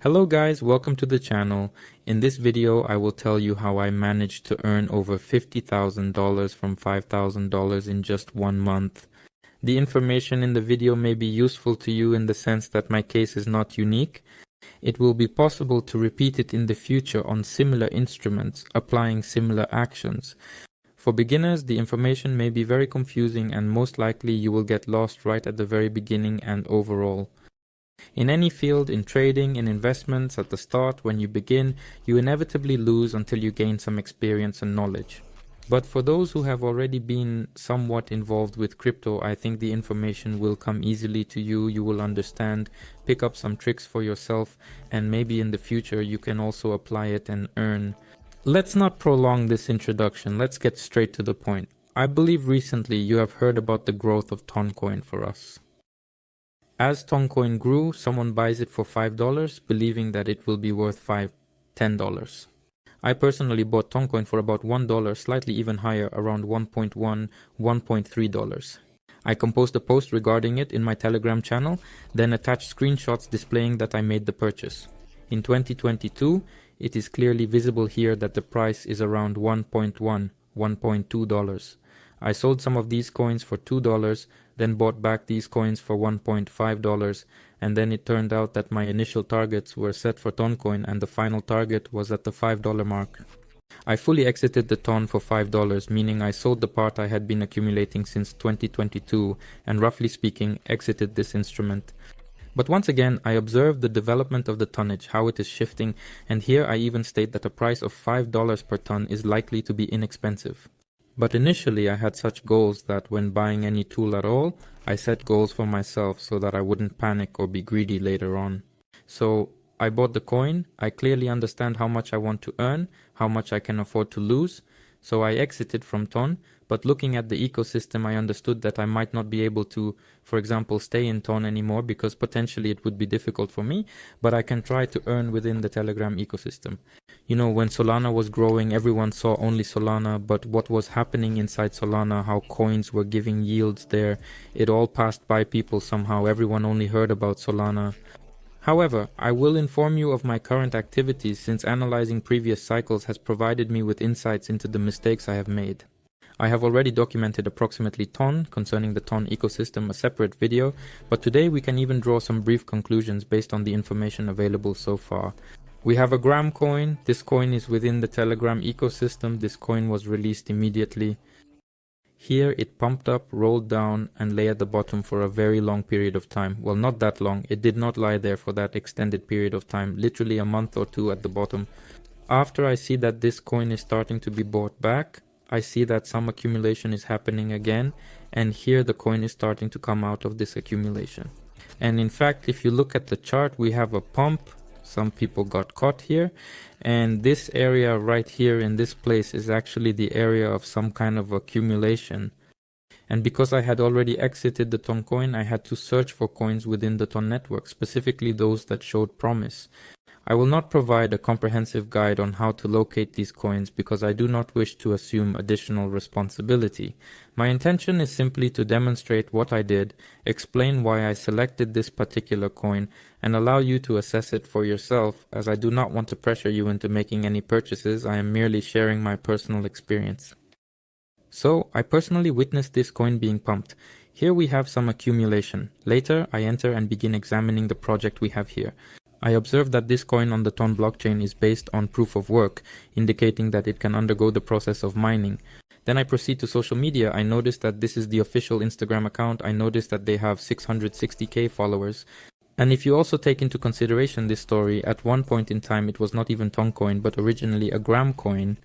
Hello guys, welcome to the channel. In this video, I will tell you how I managed to earn over $50,000 from $5,000 in just 1 month. The information in the video may be useful to you in the sense that my case is not unique. It will be possible to repeat it in the future on similar instruments, applying similar actions. For beginners, the information may be very confusing and most likely you will get lost right at the very beginning and overall. In any field, in trading, in investments, at the start, when you begin, you inevitably lose until you gain some experience and knowledge. But for those who have already been somewhat involved with crypto, I think the information will come easily to you. You will understand, pick up some tricks for yourself, and maybe in the future you can also apply it and earn. Let's not prolong this introduction. Let's get straight to the point. I believe recently you have heard about the growth of Toncoin for us. As Toncoin grew, someone buys it for $5, believing that it will be worth $10. I personally bought Toncoin for about $1, slightly even higher, around $1.1, $1.3. I composed a post regarding it in my Telegram channel, then attached screenshots displaying that I made the purchase. In 2022, it is clearly visible here that the price is around $1.1, $1.2. I sold some of these coins for $2, then bought back these coins for $1.5, and then it turned out that my initial targets were set for Toncoin and the final target was at the $5 mark. I fully exited the Ton for $5, meaning I sold the part I had been accumulating since 2022 and roughly speaking exited this instrument. But once again, I observed the development of the tonnage, how it is shifting, and here I even state that a price of $5 per ton is likely to be inexpensive. But initially I had such goals that when buying any tool at all, I set goals for myself so that I wouldn't panic or be greedy later on. So I bought the coin, I clearly understand how much I want to earn, how much I can afford to lose, so I exited from Ton, but looking at the ecosystem I understood that I might not be able to, for example, stay in Ton anymore because potentially it would be difficult for me, but I can try to earn within the Telegram ecosystem. You know, when Solana was growing, everyone saw only Solana, but what was happening inside Solana, how coins were giving yields there, it all passed by people somehow, everyone only heard about Solana. However, I will inform you of my current activities since analyzing previous cycles has provided me with insights into the mistakes I have made. I have already documented approximately Ton concerning the Ton ecosystem, a separate video, but today we can even draw some brief conclusions based on the information available so far. We have a Gram coin. This coin is within the Telegram ecosystem. This coin was released immediately. Here it pumped up, rolled down and lay at the bottom for a very long period of time. Well, not that long. It did not lie there for that extended period of time, literally a month or two at the bottom. After I see that this coin is starting to be bought back, I see that some accumulation is happening again, and here the coin is starting to come out of this accumulation. And in fact, if you look at the chart, we have a pump. Some people got caught here, and this area right here in this place is actually the area of some kind of accumulation. And because I had already exited the Ton coin, I had to search for coins within the Ton network, specifically those that showed promise. I will not provide a comprehensive guide on how to locate these coins because I do not wish to assume additional responsibility. My intention is simply to demonstrate what I did, explain why I selected this particular coin, and allow you to assess it for yourself, as I do not want to pressure you into making any purchases. I am merely sharing my personal experience. So, I personally witnessed this coin being pumped. Here we have some accumulation. Later, I enter and begin examining the project we have here. I observe that this coin on the Ton blockchain is based on proof of work, indicating that it can undergo the process of mining. Then I proceed to social media. I notice that this is the official Instagram account. I notice that they have 660k followers. And if you also take into consideration this story, at one point in time it was not even Toncoin but originally a Gram coin.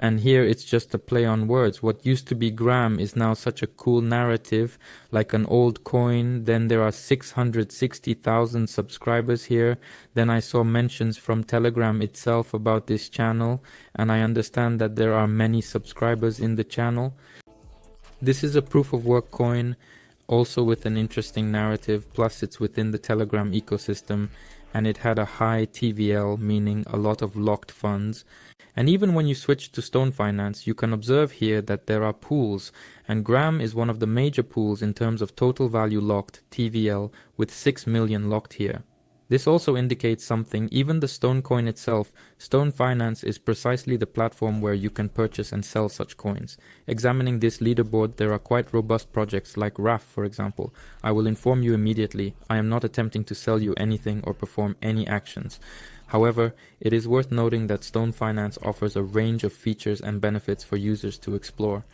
And here it's just a play on words. What used to be Gram is now such a cool narrative, like an old coin. Then there are 660,000 subscribers here. Then I saw mentions from Telegram itself about this channel, and I understand that there are many subscribers in the channel. This is a proof of work coin, also with an interesting narrative, plus it's within the Telegram ecosystem, and it had a high TVL, meaning a lot of locked funds. And even when you switch to Stone Finance, you can observe here that there are pools, and Gram is one of the major pools in terms of total value locked, TVL, with 6 million locked here. This also indicates something. Even the Stone coin itself, Stone Finance is precisely the platform where you can purchase and sell such coins. Examining this leaderboard, there are quite robust projects like RAF, for example. I will inform you immediately. I am not attempting to sell you anything or perform any actions. However, it is worth noting that Stone Finance offers a range of features and benefits for users to explore.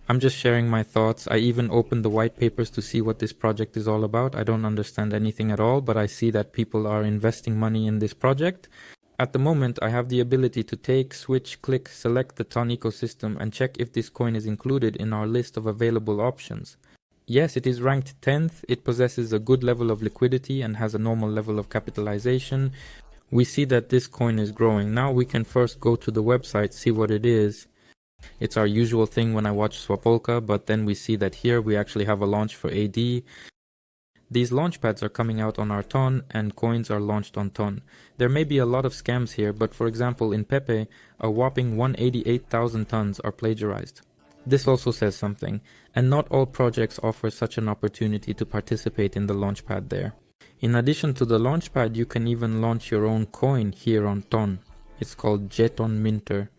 I'm just sharing my thoughts. I even opened the white papers to see what this project is all about. I don't understand anything at all, but I see that people are investing money in this project. At the moment, I have the ability to take, switch, click, select the TON ecosystem and check if this coin is included in our list of available options. Yes, it is ranked 10th. It possesses a good level of liquidity and has a normal level of capitalization. We see that this coin is growing. Now we can first go to the website, see what it is. It's our usual thing when I watch Swapolka, but then we see that here we actually have a launch for AD. These launchpads are coming out on our TON and coins are launched on TON. There may be a lot of scams here, but for example in Pepe, a whopping 188,000 tons are plagiarized. This also says something, and not all projects offer such an opportunity to participate in the launchpad there. In addition to the launchpad, you can even launch your own coin here on TON. It's called Jeton Minter.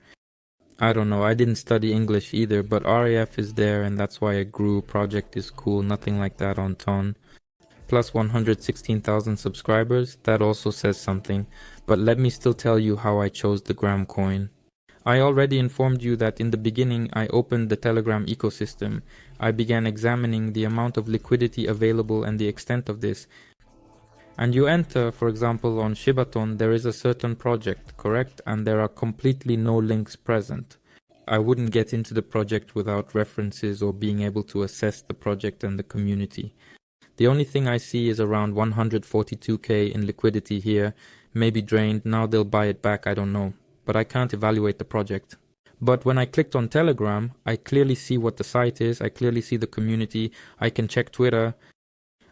I don't know, I didn't study English either, but RAF is there and that's why it grew. Project is cool, nothing like that on TON. Plus 116,000 subscribers, that also says something. But let me still tell you how I chose the Gram coin. I already informed you that in the beginning I opened the Telegram ecosystem. I began examining the amount of liquidity available and the extent of this. And you enter, for example, on Shibaton, there is a certain project, correct? And there are completely no links present. I wouldn't get into the project without references or being able to assess the project and the community. The only thing I see is around 142k in liquidity here, maybe drained, now they'll buy it back, I don't know. But I can't evaluate the project. But when I clicked on Telegram, I clearly see what the site is, I clearly see the community, I can check Twitter,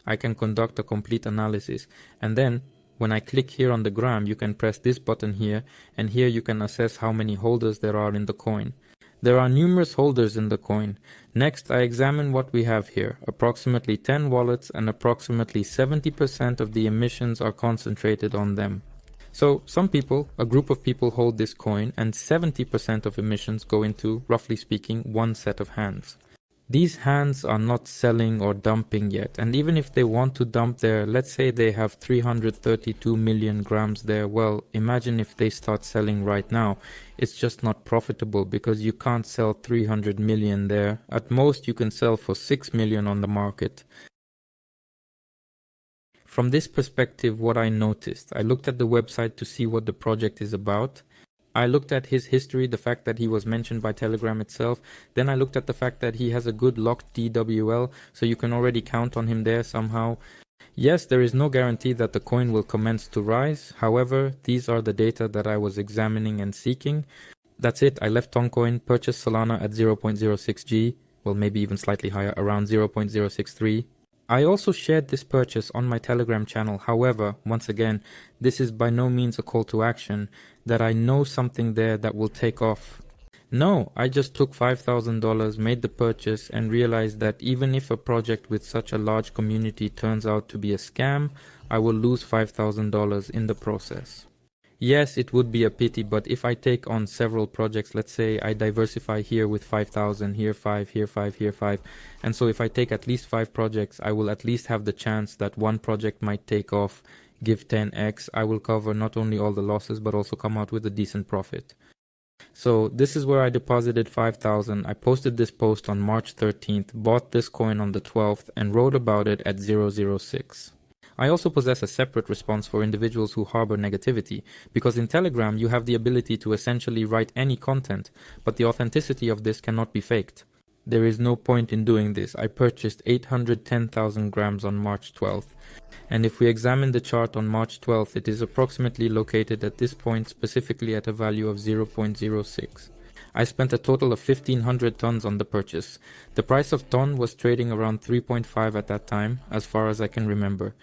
I can conduct a complete analysis. And then, when I click here on the Gram, you can press this button here, and here you can assess how many holders there are in the coin. There are numerous holders in the coin. Next, I examine what we have here. Approximately 10 wallets and approximately 70% of the emissions are concentrated on them. So, some people, a group of people hold this coin, and 70% of emissions go into, roughly speaking, one set of hands. These hands are not selling or dumping yet, and even if they want to dump there, let's say they have 332 million grams there, well, imagine if they start selling right now. It's just not profitable because you can't sell 300 million there. At most you can sell for 6 million on the market. From this perspective, what I noticed, I looked at the website to see what the project is about. I looked at his history, the fact that he was mentioned by Telegram itself. Then I looked at the fact that he has a good locked DWL, so you can already count on him there somehow. Yes, there is no guarantee that the coin will commence to rise. However, these are the data that I was examining and seeking. That's it. I left Toncoin, purchased Solana at 0.06G, well maybe even slightly higher, around 0.063. I also shared this purchase on my Telegram channel. However, once again, this is by no means a call to action, that I know something there that will take off. No, I just took $5,000, made the purchase, and realized that even if a project with such a large community turns out to be a scam, I will lose $5,000 in the process. Yes, it would be a pity, but if I take on several projects, let's say I diversify here with 5,000, here 5, here 5, here 5, and so if I take at least 5 projects, I will at least have the chance that one project might take off, give 10x. I will cover not only all the losses, but also come out with a decent profit. So this is where I deposited 5,000. I posted this post on March 13th, bought this coin on the 12th, and wrote about it at 006. I also possess a separate response for individuals who harbor negativity, because in Telegram you have the ability to essentially write any content, but the authenticity of this cannot be faked. There is no point in doing this. I purchased 810,000 grams on March 12th, and if we examine the chart on March 12th, it is approximately located at this point, specifically at a value of 0.06. I spent a total of 1,500 tons on the purchase. The price of ton was trading around 3.5 at that time, as far as I can remember.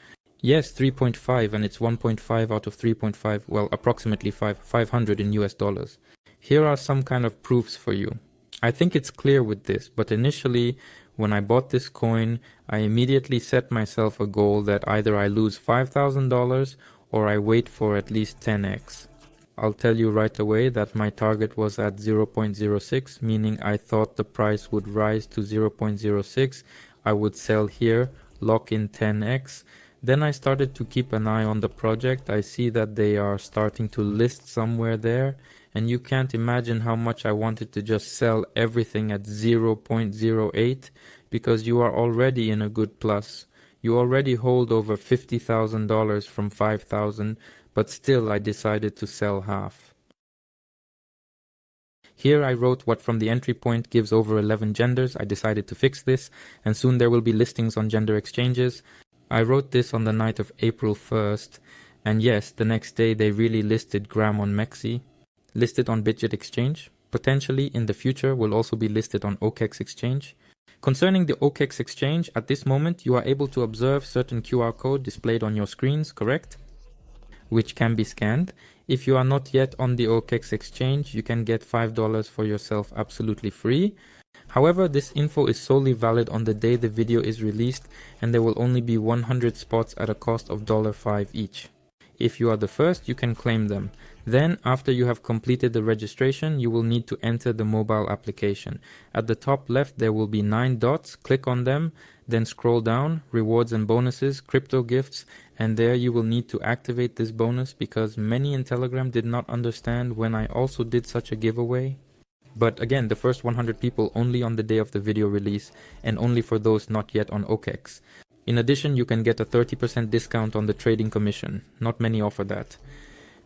Yes, 3.5, and it's 1.5 out of 3.5, well, approximately 500 in US dollars. Here are some kind of proofs for you. I think it's clear with this, but initially, when I bought this coin, I immediately set myself a goal that either I lose $5,000 or I wait for at least 10x. I'll tell you right away that my target was at 0.06, meaning I thought the price would rise to 0.06. I would sell here, lock in 10x. Then I started to keep an eye on the project. I see that they are starting to list somewhere there, and you can't imagine how much I wanted to just sell everything at 0.08 because you are already in a good plus. You already hold over $50,000 from 5,000, but still I decided to sell half. Here I wrote what from the entry point gives over 11 genders. I decided to fix this, and soon there will be listings on gender exchanges. I wrote this on the night of April 1st, and yes, the next day they really listed Gram on Mexi, listed on Bitget Exchange, potentially in the future will also be listed on OKEX Exchange. Concerning the OKEX Exchange, at this moment you are able to observe certain QR code displayed on your screens, correct? Which can be scanned. If you are not yet on the OKEX Exchange, you can get $5 for yourself absolutely free. However, this info is solely valid on the day the video is released, and there will only be 100 spots at a cost of $5 each. If you are the first, you can claim them. Then, after you have completed the registration, you will need to enter the mobile application. At the top left, there will be 9 dots. Click on them, then scroll down, rewards and bonuses, crypto gifts, and there you will need to activate this bonus because many in Telegram did not understand when I also did such a giveaway. But again, the first 100 people only on the day of the video release, and only for those not yet on OKEX. In addition, you can get a 30% discount on the trading commission. Not many offer that.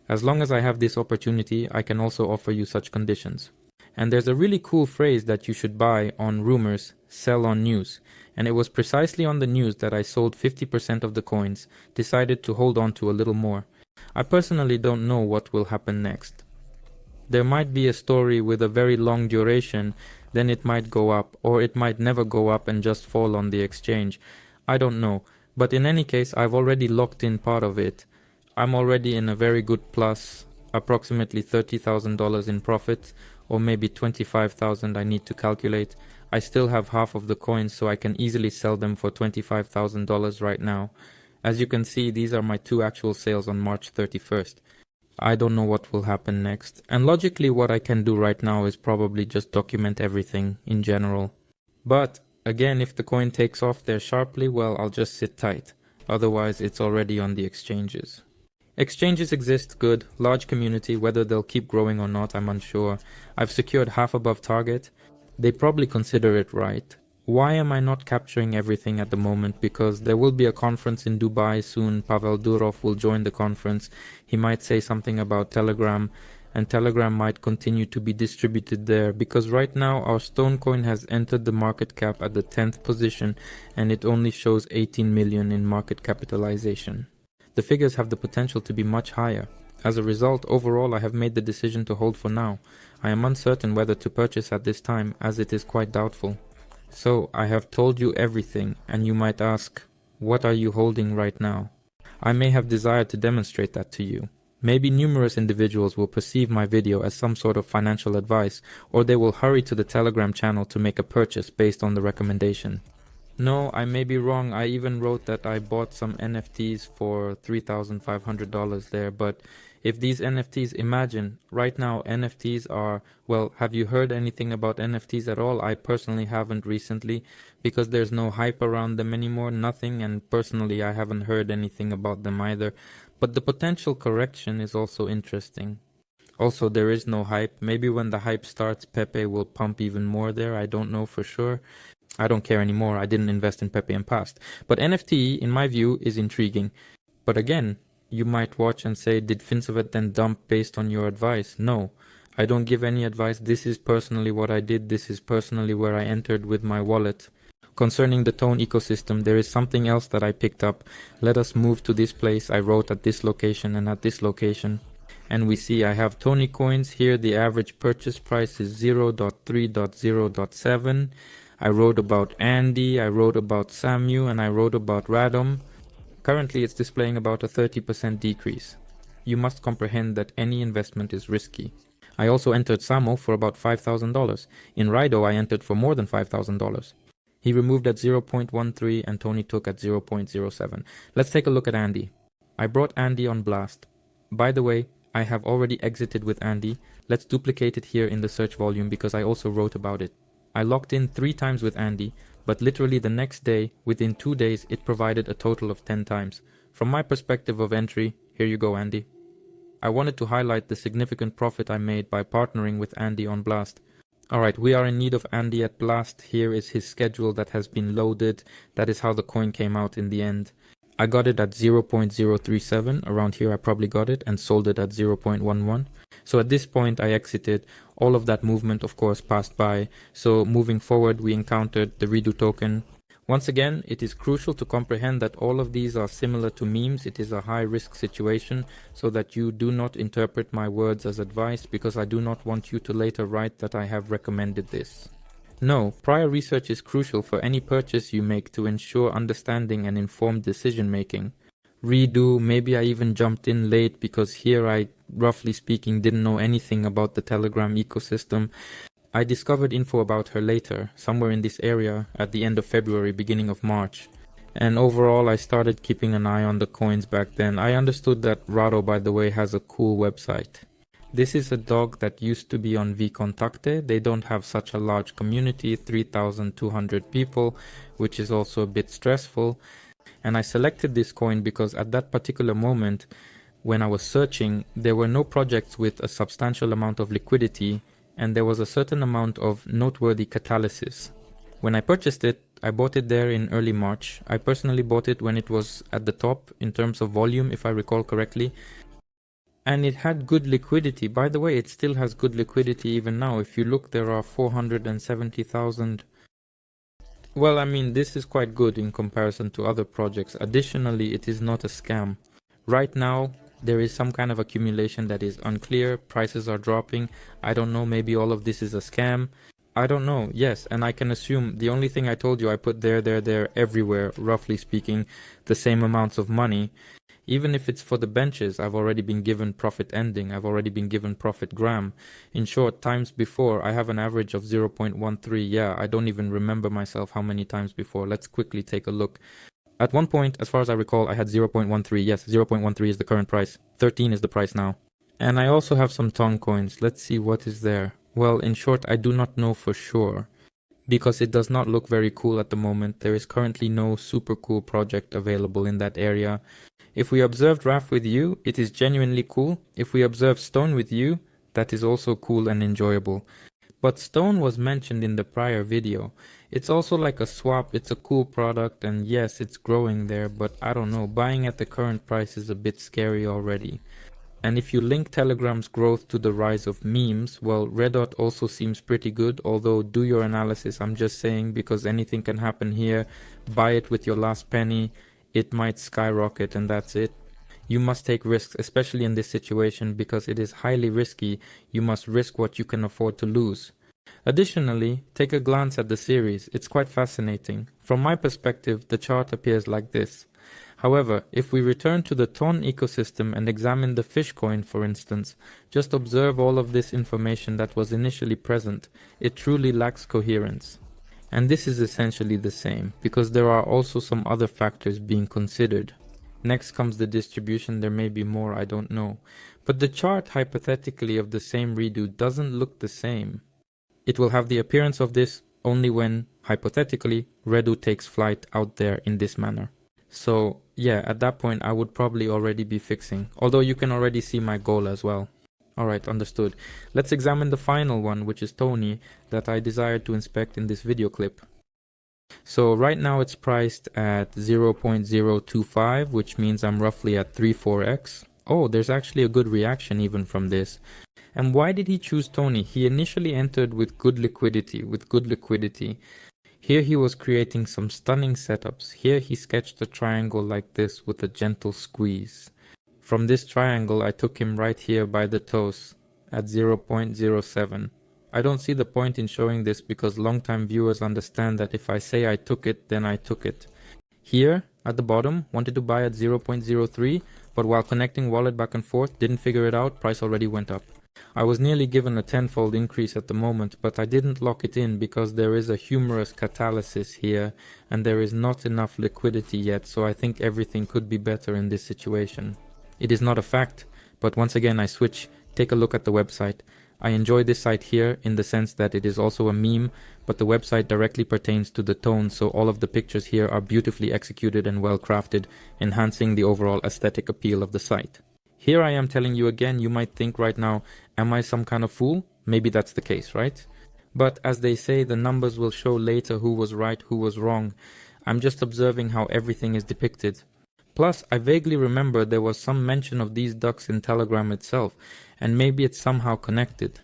As long as I have this opportunity, I can also offer you such conditions. And there's a really cool phrase that you should buy on rumors, sell on news. And it was precisely on the news that I sold 50% of the coins, decided to hold on to a little more. I personally don't know what will happen next. There might be a story with a very long duration, then it might go up, or it might never go up and just fall on the exchange. I don't know, but in any case, I've already locked in part of it. I'm already in a very good plus, approximately $30,000 in profit, or maybe 25,000 I need to calculate. I still have half of the coins, so I can easily sell them for $25,000 right now. As you can see, these are my 2 actual sales on March 31st. I don't know what will happen next, and logically what I can do right now is probably just document everything in general. But again, if the coin takes off there sharply, well, I'll just sit tight. Otherwise, it's already on the exchanges. Exchanges exist, good, large community, whether they'll keep growing or not, I'm unsure. I've secured half above target. They probably consider it right. Why am I not capturing everything at the moment? Because there will be a conference in Dubai soon. Pavel Durov will join the conference. He might say something about Telegram, and Telegram might continue to be distributed there, because right now our Stonecoin has entered the market cap at the 10th position and it only shows 18 million in market capitalization. The figures have the potential to be much higher. As a result, overall I have made the decision to hold for now. I am uncertain whether to purchase at this time, as it is quite doubtful. So I have told you everything, and you might ask, what are you holding right now? I may have desired to demonstrate that to you. Maybe numerous individuals will perceive my video as some sort of financial advice, or they will hurry to the Telegram channel to make a purchase based on the recommendation. No, I may be wrong. I even wrote that I bought some NFTs for $3,500 there, but if these NFTs, imagine, right now NFTs are, well, have you heard anything about NFTs at all? I personally haven't recently, because there's no hype around them anymore, nothing, and personally I haven't heard anything about them either. But the potential correction is also interesting. Also, there is no hype. Maybe when the hype starts, Pepe will pump even more there. I don't know for sure. I don't care anymore. I didn't invest in Pepe in past. But NFT, in my view, is intriguing. But again, you might watch and say, did Finsovet then dump based on your advice? No, I don't give any advice. This is personally what I did. This is personally where I entered with my wallet. Concerning the Tone ecosystem, there is something else that I picked up. Let us move to this place. I wrote at this location and at this location. And we see I have Tony coins. Here the average purchase price is 0.3.0.7. I wrote about Andy, I wrote about Samu, and I wrote about Radom. Currently it's displaying about a 30% decrease. You must comprehend that any investment is risky. I also entered Samo for about $5,000. In Rido I entered for more than $5,000. He removed at 0.13 and Tony took at 0.07. Let's take a look at Andy. I brought Andy on blast. By the way, I have already exited with Andy. Let's duplicate it here in the search volume because I also wrote about it. I logged in 3 times with Andy, but literally the next day, within 2 days, it provided a total of 10 times. From my perspective of entry, here you go, Andy. I wanted to highlight the significant profit I made by partnering with Andy on Blast. Alright, we are in need of Andy at Blast. Here is his schedule that has been loaded. That is how the coin came out in the end. I got it at 0.037, around here I probably got it, and sold it at 0.11. So at this point I exited. All of that movement of course passed by. So moving forward we encountered the redo token. Once again, it is crucial to comprehend that all of these are similar to memes. It is a high risk situation, so that you do not interpret my words as advice, because I do not want you to later write that I have recommended this. No, prior research is crucial for any purchase you make to ensure understanding and informed decision making. Redo, maybe I even jumped in late because here I, roughly speaking, didn't know anything about the Telegram ecosystem. I discovered info about her later, somewhere in this area, at the end of February, beginning of March. And overall, I started keeping an eye on the coins back then. I understood that Rado, by the way, has a cool website. This is a dog that used to be on vContacte. They don't have such a large community, 3,200 people, which is also a bit stressful. And I selected this coin because at that particular moment, when I was searching, there were no projects with a substantial amount of liquidity, and there was a certain amount of noteworthy catalysis. When I purchased it, I bought it there in early March. I personally bought it when it was at the top in terms of volume, if I recall correctly. And it had good liquidity. By the way, it still has good liquidity even now. If you look, there are 470,000. Well, I mean, this is quite good in comparison to other projects. Additionally, it is not a scam. Right now, there is some kind of accumulation that is unclear. Prices are dropping. I don't know, maybe all of this is a scam. I don't know, yes, and I can assume the only thing I told you I put there, everywhere, roughly speaking, the same amounts of money. Even if it's for the benches, I've already been given profit ending, I've already been given profit gram. In short, times before, I have an average of 0.13, yeah, I don't even remember myself how many times before. Let's quickly take a look. At one point, as far as I recall, I had 0.13, yes, 0.13 is the current price, 13 is the price now. And I also have some Tong coins, let's see what is there. Well, in short, I do not know for sure, because it does not look very cool at the moment. There is currently no super cool project available in that area. If we observed RAF with you, it is genuinely cool. If we observe Stone with you, that is also cool and enjoyable. But Stone was mentioned in the prior video. It's also like a swap, it's a cool product, and yes, it's growing there, but I don't know, buying at the current price is a bit scary already. And if you link Telegram's growth to the rise of memes, well, Redot also seems pretty good, although do your analysis, I'm just saying, because anything can happen here. Buy it with your last penny, it might skyrocket and that's it. You must take risks, especially in this situation, because it is highly risky. You must risk what you can afford to lose. Additionally, take a glance at the series, it's quite fascinating. From my perspective, the chart appears like this. However, if we return to the TON ecosystem and examine the fish coin, for instance, just observe all of this information that was initially present. It truly lacks coherence. And this is essentially the same, because there are also some other factors being considered. Next comes the distribution, there may be more, I don't know. But the chart, hypothetically, of the same redo doesn't look the same. It will have the appearance of this only when, hypothetically, Redo takes flight out there in this manner. So, yeah, at that point I would probably already be fixing, although you can already see my goal as well. Alright, understood. Let's examine the final one, which is Tony, that I desired to inspect in this video clip. So right now it's priced at 0.025, which means I'm roughly at 3-4x. Oh, there's actually a good reaction even from this. And why did he choose Tony? He initially entered with good liquidity, Here he was creating some stunning setups. Here he sketched a triangle like this with a gentle squeeze. From this triangle I took him right here by the toes at 0.07. I don't see the point in showing this because long-time viewers understand that if I say I took it, then I took it. Here, at the bottom, wanted to buy at 0.03, but while connecting wallet back and forth, didn't figure it out, price already went up. I was nearly given a tenfold increase at the moment, but I didn't lock it in because there is a humorous catalysis here and there is not enough liquidity yet, so I think everything could be better in this situation. It is not a fact, but once again I switch. Take a look at the website. I enjoy this site here in the sense that it is also a meme, but the website directly pertains to the tone, so all of the pictures here are beautifully executed and well crafted, enhancing the overall aesthetic appeal of the site. Here I am telling you again, you might think right now, am I some kind of fool? Maybe that's the case, right? But as they say, the numbers will show later who was right, who was wrong. I'm just observing how everything is depicted. Plus, I vaguely remember there was some mention of these ducks in Telegram itself, and maybe it's somehow connected.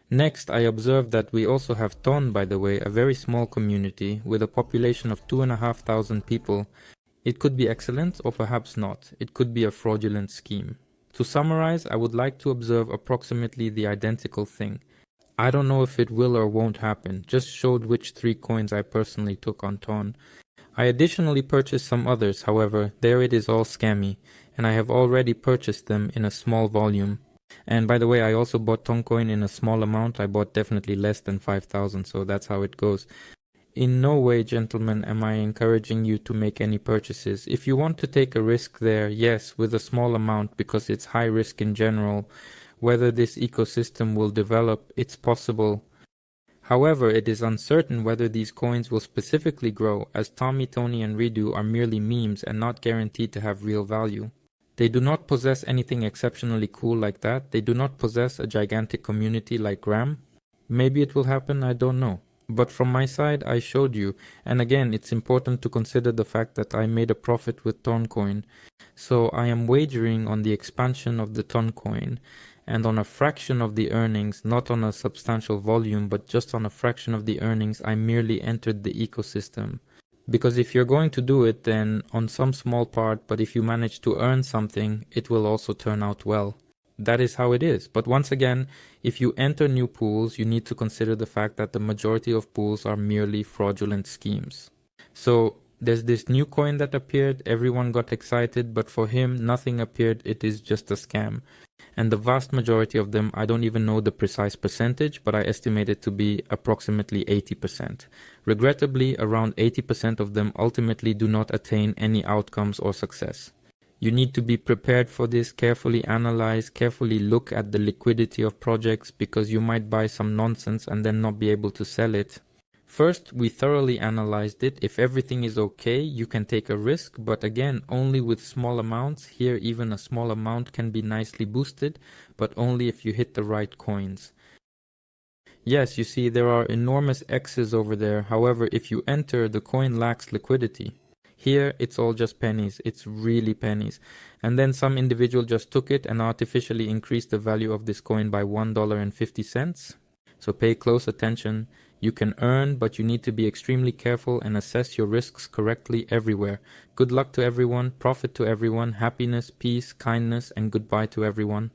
Next, I observed that we also have Ton, by the way, a very small community with a population of 2,500 people. It could be excellent or perhaps not. It could be a fraudulent scheme. To summarize, I would like to observe approximately the identical thing. I don't know if it will or won't happen, just showed which 3 coins I personally took on Ton. I additionally purchased some others, however, there it is all scammy, and I have already purchased them in a small volume. And by the way, I also bought Toncoin in a small amount. I bought definitely less than 5,000, so that's how it goes. In no way, gentlemen, am I encouraging you to make any purchases. If you want to take a risk there, yes, with a small amount because it's high risk in general. Whether this ecosystem will develop, it's possible. However, it is uncertain whether these coins will specifically grow, as Tommy, Tony and Redo are merely memes and not guaranteed to have real value. They do not possess anything exceptionally cool like that. They do not possess a gigantic community like Gram. Maybe it will happen, I don't know. But from my side, I showed you, and again, it's important to consider the fact that I made a profit with Toncoin. So I am wagering on the expansion of the Toncoin, and on a fraction of the earnings, not on a substantial volume, but just on a fraction of the earnings, I merely entered the ecosystem. Because if you're going to do it, then on some small part, but if you manage to earn something, it will also turn out well. That is how it is. But once again, if you enter new pools, you need to consider the fact that the majority of pools are merely fraudulent schemes. So there's this new coin that appeared, everyone got excited, but for him, nothing appeared, it is just a scam. And the vast majority of them, I don't even know the precise percentage, but I estimate it to be approximately 80%. Regrettably, around 80% of them ultimately do not attain any outcomes or success. You need to be prepared for this, carefully analyze, carefully look at the liquidity of projects because you might buy some nonsense and then not be able to sell it. First, we thoroughly analyzed it. If everything is okay, you can take a risk, but again, only with small amounts. Here, even a small amount can be nicely boosted, but only if you hit the right coins. Yes, you see, there are enormous X's over there. However, if you enter, the coin lacks liquidity. Here, it's all just pennies. It's really pennies. And then some individual just took it and artificially increased the value of this coin by $1.50. So pay close attention. You can earn, but you need to be extremely careful and assess your risks correctly everywhere. Good luck to everyone, profit to everyone, happiness, peace, kindness, and goodbye to everyone.